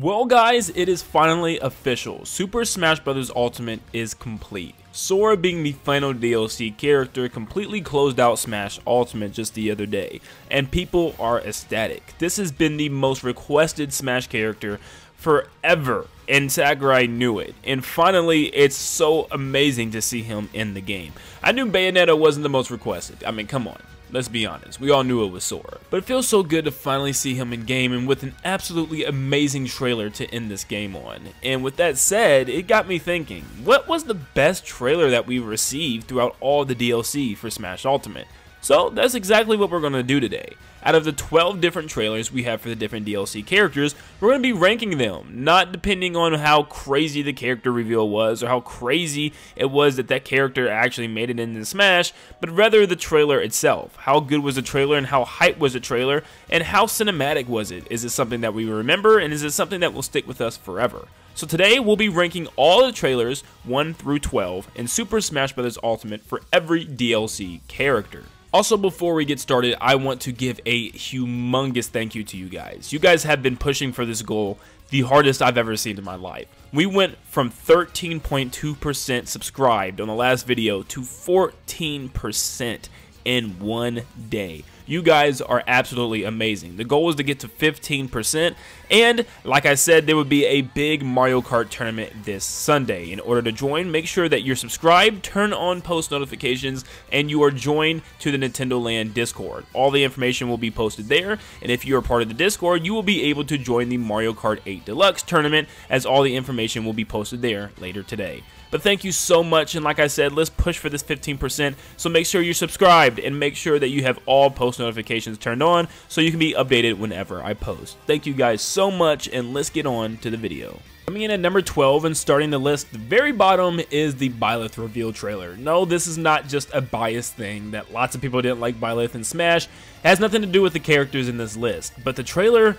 Well guys, it is finally official. Super Smash Bros. Ultimate is complete. Sora, being the final DLC character, completely closed out Smash Ultimate just the other day, and people are ecstatic. This has been the most requested Smash character forever, and Sakurai knew it, and finally it's so amazing to see him in the game. I knew Bayonetta wasn't the most requested. I mean, come on. Let's be honest, we all knew it was Sora. But it feels so good to finally see him in game and with an absolutely amazing trailer to end this game on. And with that said, it got me thinking, what was the best trailer that we received throughout all the DLC for Smash Ultimate? So that's exactly what we're going to do today. Out of the 12 different trailers we have for the different DLC characters, we're going to be ranking them, not depending on how crazy the character reveal was or how crazy it was that that character actually made it into Smash, but rather the trailer itself. How good was the trailer and how hype was the trailer and how cinematic was it? Is it something that we remember and is it something that will stick with us forever? So today we'll be ranking all the trailers 1 through 12 in Super Smash Bros. Ultimate for every DLC character. Also, before we get started, I want to give a humongous thank you to you guys. You guys have been pushing for this goal the hardest I've ever seen in my life. We went from 13.2% subscribed on the last video to 14% in one day. You guys are absolutely amazing. The goal is to get to 15%, and like I said, there would be a big Mario Kart tournament this Sunday. In order to join, make sure that you're subscribed, turn on post notifications, and you are joined to the Nintendo Land Discord. All the information will be posted there, and if you're a part of the Discord, you will be able to join the Mario Kart 8 Deluxe tournament, as all the information will be posted there later today. But thank you so much, and like I said, let's push for this 15%, so make sure you're subscribed and make sure that you have all post notifications turned on so you can be updated whenever I post. Thank you guys so much, and let's get on to the video. Coming in at number 12 and starting the list, the very bottom is the Bileth reveal trailer. No, this is not just a biased thing that lots of people didn't like Bileth in Smash. It has nothing to do with the characters in this list, but the trailer,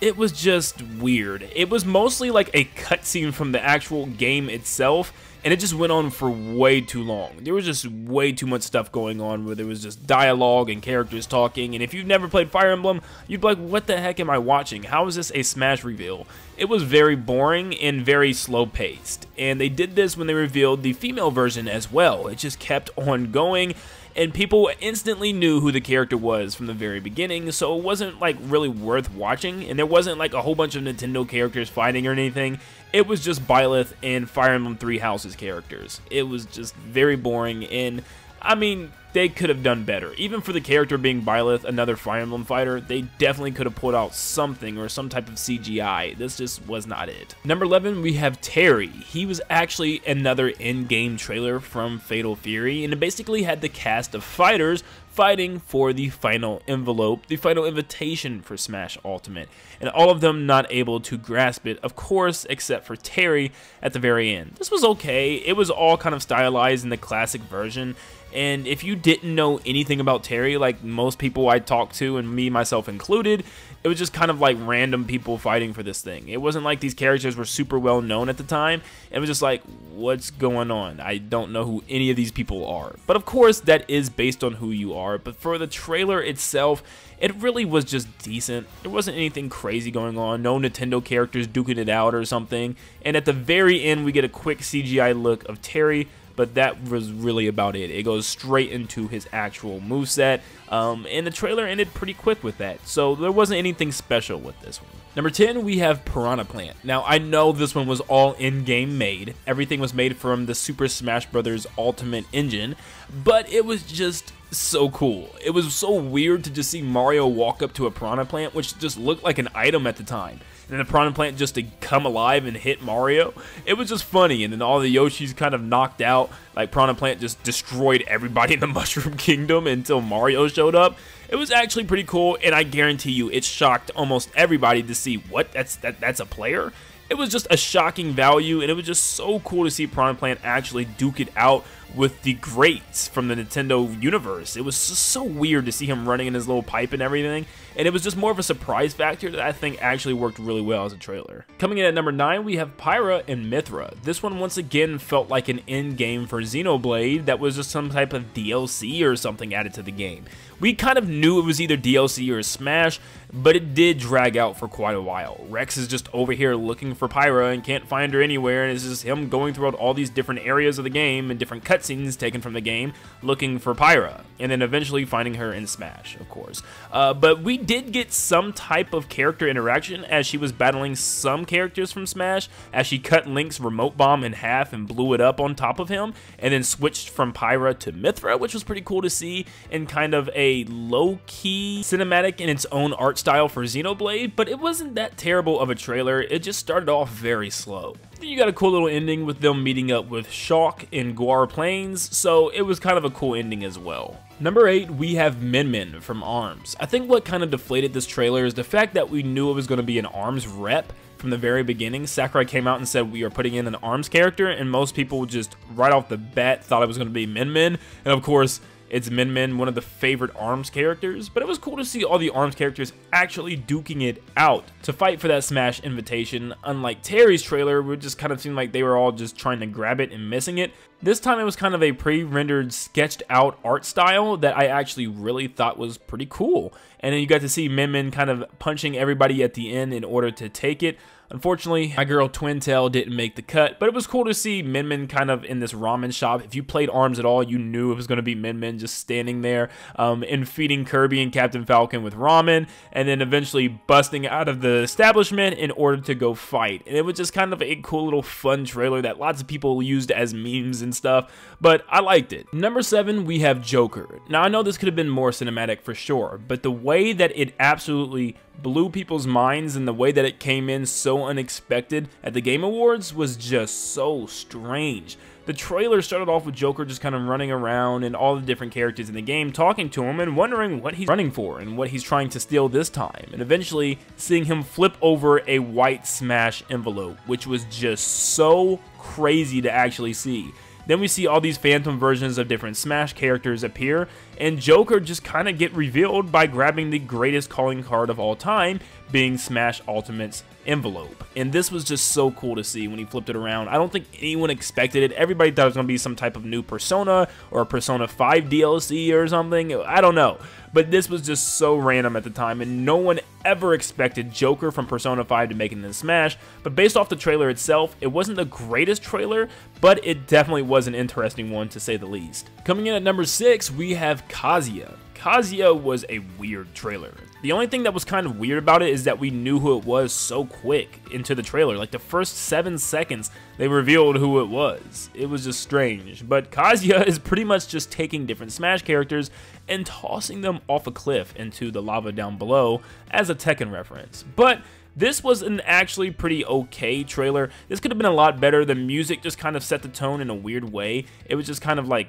it was just weird. It was mostly like a cutscene from the actual game itself, and it just went on for way too long. There was just way too much stuff going on where there was just dialogue and characters talking, and if you've never played Fire Emblem, you'd be like, what the heck am I watching? How is this a Smash reveal? It was very boring and very slow paced, and they did this when they revealed the female version as well. It just kept on going, and people instantly knew who the character was from the very beginning, so it wasn't like really worth watching, and there wasn't like a whole bunch of Nintendo characters fighting or anything. It was just Bileth and Fire Emblem Three Houses characters. It was just very boring, and I mean, they could have done better. Even for the character being Bileth, another Fire Emblem fighter, they definitely could have pulled out something or some type of CGI. This just was not it. Number 11, we have Terry. He was actually another in-game trailer from Fatal Fury, and it basically had the cast of fighters fighting for the final envelope, the final invitation for Smash Ultimate, and all of them not able to grasp it, of course, except for Terry at the very end. This was okay. It was all kind of stylized in the classic version, and if you didn't know anything about Terry, like most people I talked to, and me, myself included, it was just kind of like random people fighting for this thing. It wasn't like these characters were super well known at the time. It was just like, what's going on? I don't know who any of these people are. But of course, that is based on who you are. But for the trailer itself, it really was just decent. There wasn't anything crazy going on. No Nintendo characters duking it out or something. And at the very end, we get a quick CGI look of Terry, but that was really about it. It goes straight into his actual moveset, and the trailer ended pretty quick with that, so there wasn't anything special with this one. Number 10, we have Piranha Plant. Now, I know this one was all in-game made. Everything was made from the Super Smash Bros. Ultimate engine, but it was just so cool. It was so weird to just see Mario walk up to a Piranha Plant, which just looked like an item at the time, and then the Piranha Plant just to come alive and hit Mario. It was just funny, and then all the Yoshis kind of knocked out. Like, Piranha Plant just destroyed everybody in the Mushroom Kingdom until Mario showed up. It was actually pretty cool, and I guarantee you it shocked almost everybody to see, what, that's a player? It was just a shocking value, and it was just so cool to see Piranha Plant actually duke it out with the greats from the Nintendo universe. It was just so weird to see him running in his little pipe and everything, and it was just more of a surprise factor that I think actually worked really well as a trailer. Coming in at number 9, we have Pyra and Mithra. This one once again felt like an end-game for Xenoblade that was just some type of DLC or something added to the game. We kind of knew it was either DLC or Smash, but it did drag out for quite a while. Rex is just over here looking for Pyra and can't find her anywhere, and it's just him going throughout all these different areas of the game and different cutscenes taken from the game looking for Pyra, and then eventually finding her in Smash, of course. But we did get some type of character interaction as she was battling some characters from Smash, as she cut Link's remote bomb in half and blew it up on top of him, and then switched from Pyra to Mithra, which was pretty cool to see, and kind of a low-key cinematic in its own art style for Xenoblade, but it wasn't that terrible of a trailer. It just started off very slow. You got a cool little ending with them meeting up with Shulk in Guar Plains, so it was kind of a cool ending as well. Number 8, we have Min from ARMS. I think what kind of deflated this trailer is the fact that we knew it was going to be an ARMS rep from the very beginning. Sakurai came out and said we are putting in an ARMS character, and most people just right off the bat thought it was going to be Min, and of course it's Min, one of the favorite ARMS characters, but it was cool to see all the ARMS characters actually duking it out to fight for that Smash invitation. Unlike Terry's trailer, where it just kind of seemed like they were all just trying to grab it and missing it. This time it was kind of a pre-rendered, sketched out art style that I actually really thought was pretty cool. And then you got to see Min kind of punching everybody at the end in order to take it. Unfortunately, my girl Twintail didn't make the cut, but it was cool to see Min kind of in this ramen shop. If you played ARMS at all, you knew it was going to be Min just standing there and feeding Kirby and Captain Falcon with ramen, and then eventually busting out of the establishment in order to go fight. And it was just kind of a cool little fun trailer that lots of people used as memes and stuff, but I liked it. Number 7, we have Joker. Now, I know this could have been more cinematic for sure, but the way that it absolutely blew people's minds and the way that it came in so unexpected at the Game Awards was just so strange. The trailer started off with Joker just kind of running around and all the different characters in the game talking to him and wondering what he's running for and what he's trying to steal this time, and eventually seeing him flip over a white Smash envelope, which was just so crazy to actually see. Then we see all these phantom versions of different Smash characters appear, and Joker just kind of get revealed by grabbing the greatest calling card of all time, being Smash Ultimate's envelope. And this was just so cool to see when he flipped it around. I don't think anyone expected it. Everybody thought it was going to be some type of new Persona or a Persona 5 DLC or something. I don't know. But this was just so random at the time, and no one ever expected Joker from Persona 5 to make it in Smash. But based off the trailer itself, it wasn't the greatest trailer, but it definitely was an interesting one to say the least. Coming in at number 6, we have Kazuya. Kazuya was a weird trailer. The only thing that was kind of weird about it is that we knew who it was so quick into the trailer. Like the first 7 seconds, they revealed who it was. It was just strange. But Kazuya is pretty much just taking different Smash characters and tossing them off a cliff into the lava down below as a Tekken reference. But this was an actually pretty okay trailer. This could have been a lot better. The music just kind of set the tone in a weird way. It was just kind of like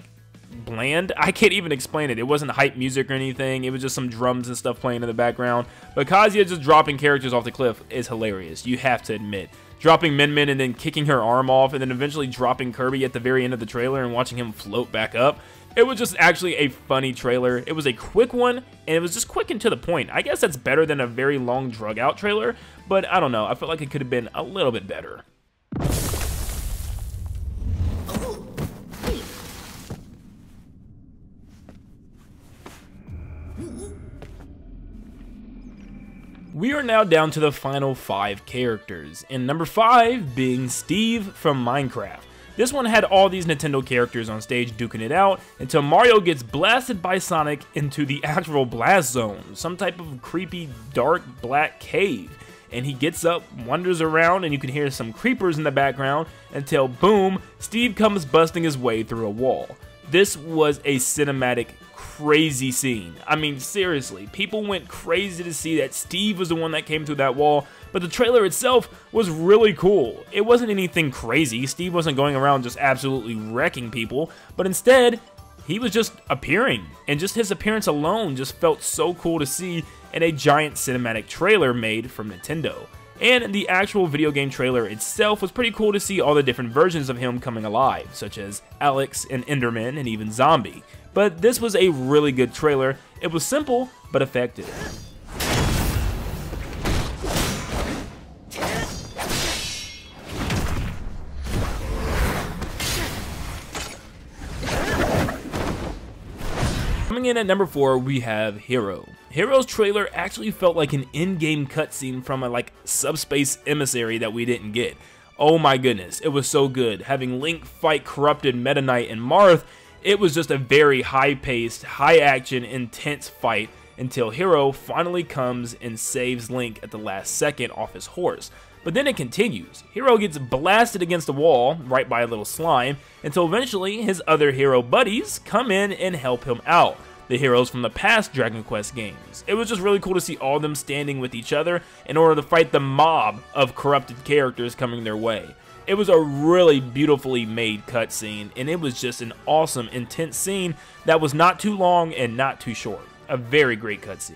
bland. I can't even explain it. It wasn't hype music or anything. It was just some drums and stuff playing in the background. But Kazuya just dropping characters off the cliff is hilarious, you have to admit. Dropping Min and then kicking her arm off, and then eventually dropping Kirby at the very end of the trailer and watching him float back up. It was just actually a funny trailer. It was a quick one, and it was just quick and to the point. I guess that's better than a very long drug out trailer, but I don't know. I felt like it could have been a little bit better. We are now down to the final 5 characters, and number 5 being Steve from Minecraft. This one had all these Nintendo characters on stage duking it out until Mario gets blasted by Sonic into the actual blast zone, some type of creepy dark black cave. And he gets up, wanders around, and you can hear some creepers in the background until boom, Steve comes busting his way through a wall. This was a cinematic crazy scene. I mean, seriously, people went crazy to see that Steve was the one that came through that wall, but the trailer itself was really cool. It wasn't anything crazy. Steve wasn't going around just absolutely wrecking people, but instead, he was just appearing, and just his appearance alone just felt so cool to see in a giant cinematic trailer made from Nintendo. And the actual video game trailer itself was pretty cool to see all the different versions of him coming alive, such as Alex and Enderman and even Zombie. But this was a really good trailer. It was simple, but effective. Coming in at number 4, we have Hero. Hero's trailer actually felt like an in-game cutscene from a subspace emissary that we didn't get. Oh my goodness, it was so good. Having Link fight corrupted Meta Knight and Marth, it was just a very high-paced, high-action, intense fight until Hero finally comes and saves Link at the last second off his horse. But then it continues. Hero gets blasted against a wall, right by a little slime, until eventually his other hero buddies come in and help him out. The heroes from the past Dragon Quest games. It was just really cool to see all of them standing with each other in order to fight the mob of corrupted characters coming their way. It was a really beautifully made cutscene, and it was just an awesome, intense scene that was not too long and not too short. A very great cutscene.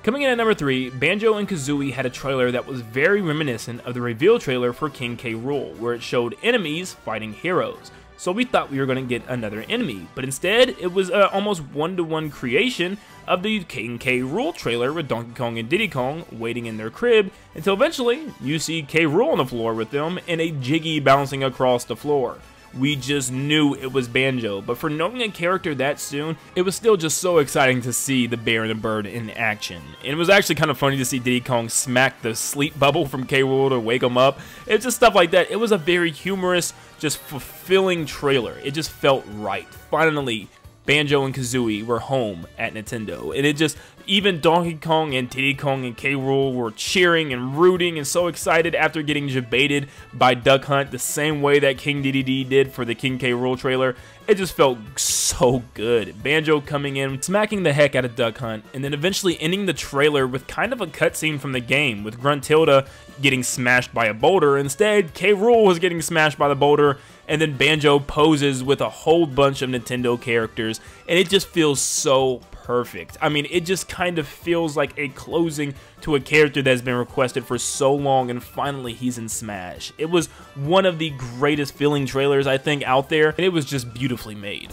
Coming in at number 3, Banjo and Kazooie had a trailer that was very reminiscent of the reveal trailer for King K. Rool, where it showed enemies fighting heroes. So we thought we were going to get another enemy, but instead it was almost one-to-one creation of the King K. Rool trailer with Donkey Kong and Diddy Kong waiting in their crib, until eventually you see K. Rool on the floor with them and a Jiggy bouncing across the floor. We just knew it was Banjo, but for knowing a character that soon, it was still just so exciting to see the bear and the bird in action. And it was actually kind of funny to see Diddy Kong smack the sleep bubble from K. Rool to wake him up. It's just stuff like that. It was a very humorous, just fulfilling trailer. It just felt right. Finally, Banjo and Kazooie were home at Nintendo, and it just, even Donkey Kong and Diddy Kong and K. Rool were cheering and rooting and so excited after getting jebaited by Duck Hunt the same way that King Dedede did for the King K. Rool trailer. It just felt so good. Banjo coming in, smacking the heck out of Duck Hunt, and then eventually ending the trailer with kind of a cutscene from the game, with Gruntilda getting smashed by a boulder. Instead, K. Rool was getting smashed by the boulder, and then Banjo poses with a whole bunch of Nintendo characters, and it just feels so perfect. I mean, it just kind of feels like a closing to a character that's been requested for so long, and finally he's in Smash. It was one of the greatest feeling trailers, I think, out there, and it was just beautifully made.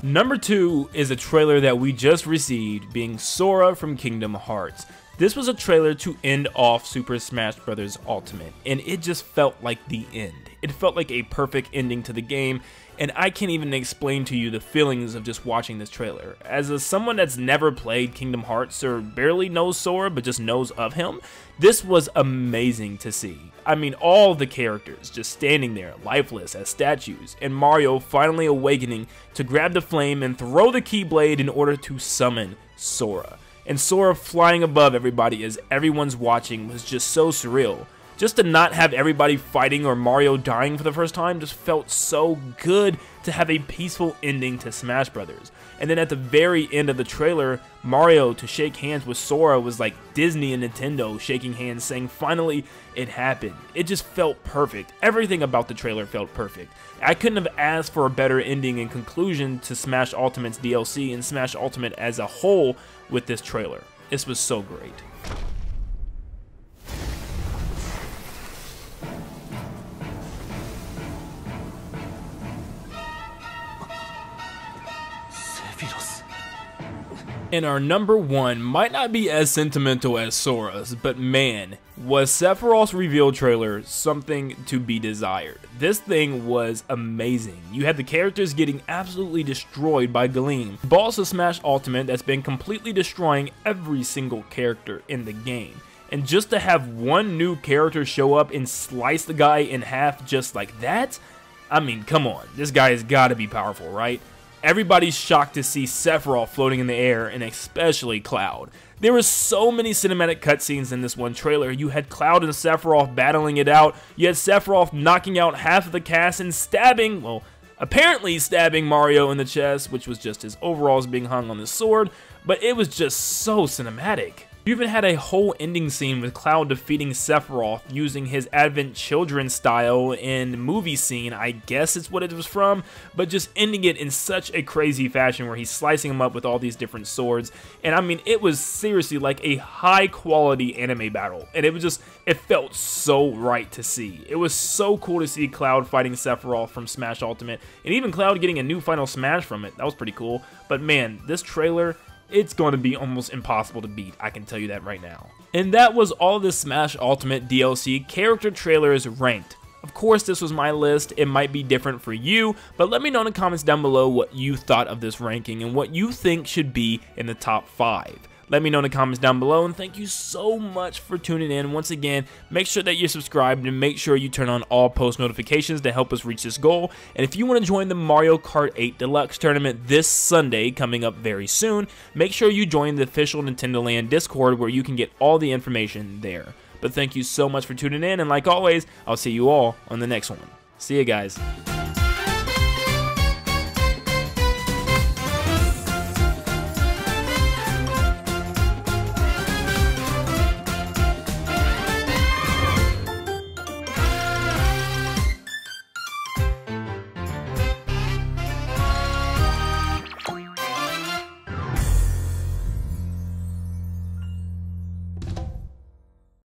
Number 2 is a trailer that we just received, being Sora from Kingdom Hearts. This was a trailer to end off Super Smash Bros. Ultimate, and it just felt like the end. It felt like a perfect ending to the game, and I can't even explain to you the feelings of just watching this trailer. As someone that's never played Kingdom Hearts or barely knows Sora but just knows of him, this was amazing to see. I mean, all the characters just standing there lifeless as statues, and Mario finally awakening to grab the flame and throw the Keyblade in order to summon Sora. And Sora flying above everybody as everyone's watching was just so surreal. Just to not have everybody fighting or Mario dying for the first time just felt so good to have a peaceful ending to Smash Brothers. And then at the very end of the trailer, Mario to shake hands with Sora was like Disney and Nintendo shaking hands saying finally it happened. It just felt perfect. Everything about the trailer felt perfect. I couldn't have asked for a better ending and conclusion to Smash Ultimate's DLC and Smash Ultimate as a whole with this trailer. This was so great. And our number 1 might not be as sentimental as Sora's, but man, was Sephiroth's reveal trailer something to be desired. This thing was amazing. You had the characters getting absolutely destroyed by Gleam, boss of Smash Ultimate that's been completely destroying every single character in the game. And just to have one new character show up and slice the guy in half just like that? I mean, come on, this guy has got to be powerful, right? Everybody's shocked to see Sephiroth floating in the air, and especially Cloud. There were so many cinematic cutscenes in this one trailer. You had Cloud and Sephiroth battling it out. You had Sephiroth knocking out half of the cast and stabbing, well, apparently stabbing Mario in the chest, which was just his overalls being hung on his sword. but it was just so cinematic. You even had a whole ending scene with Cloud defeating Sephiroth using his Advent Children style in the movie scene, I guess it's what it was from, but just ending it in such a crazy fashion where he's slicing him up with all these different swords. And I mean, it was seriously like a high quality anime battle, and it felt so right to see. It was so cool to see Cloud fighting Sephiroth from Smash Ultimate, and even Cloud getting a new final smash from it. That was pretty cool. But man, this trailer, it's going to be almost impossible to beat, I can tell you that right now. And that was all the Smash Ultimate DLC character trailers ranked. Of course, this was my list. It might be different for you, but let me know in the comments down below what you thought of this ranking and what you think should be in the top 5. Let me know in the comments down below, and thank you so much for tuning in. Once again, make sure that you're subscribed and make sure you turn on all post notifications to help us reach this goal. And if you want to join the Mario Kart 8 Deluxe Tournament this Sunday, coming up very soon, make sure you join the official Nintendo Land Discord where you can get all the information there. But thank you so much for tuning in, and like always, I'll see you all on the next one. See you guys.